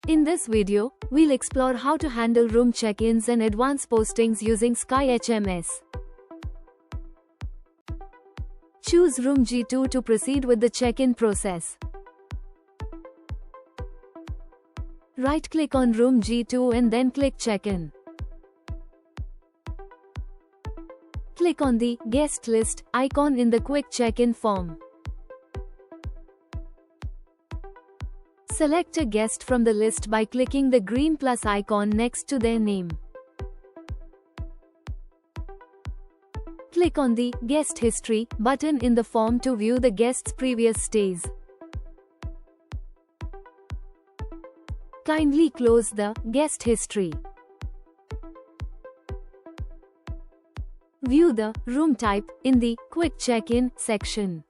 In this video, we'll explore how to handle room check-ins and advance postings using Sky HMS. Choose room G2 to proceed with the check-in process. Right-click on room G2 and then click Check-in. Click on the Guest List icon in the Quick Check-in form. Select a guest from the list by clicking the green plus icon next to their name. Click on the Guest History button in the form to view the guest's previous stays. Kindly close the Guest History. View the room type in the Quick Check-in section.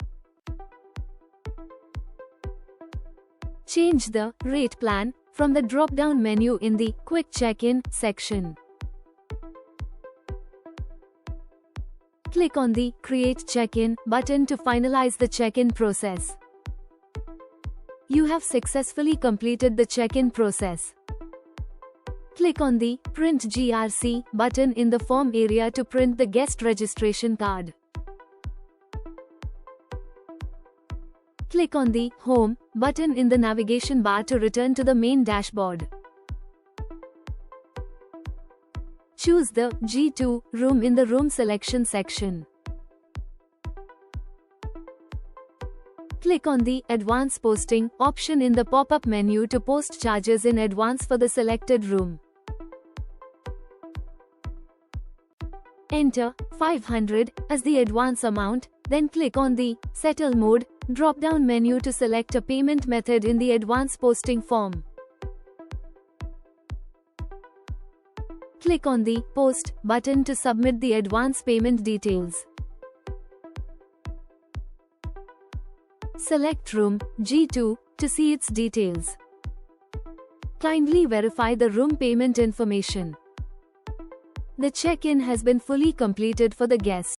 Change the rate plan from the drop-down menu in the Quick Check-in section. Click on the Create Check-in button to finalize the check-in process. You have successfully completed the check-in process. Click on the Print GRC button in the form area to print the guest registration card. Click on the Home button in the navigation bar to return to the main dashboard. Choose the G2 room in the Room Selection section. Click on the Advance Posting option in the pop-up menu to post charges in advance for the selected room. Enter 500 as the advance amount, then click on the Settle Mode drop-down menu to select a payment method in the advance posting form. Click on the Post button to submit the advance payment details. Select room G2 to see its details. Kindly verify the room payment information. The check-in has been fully completed for the guest.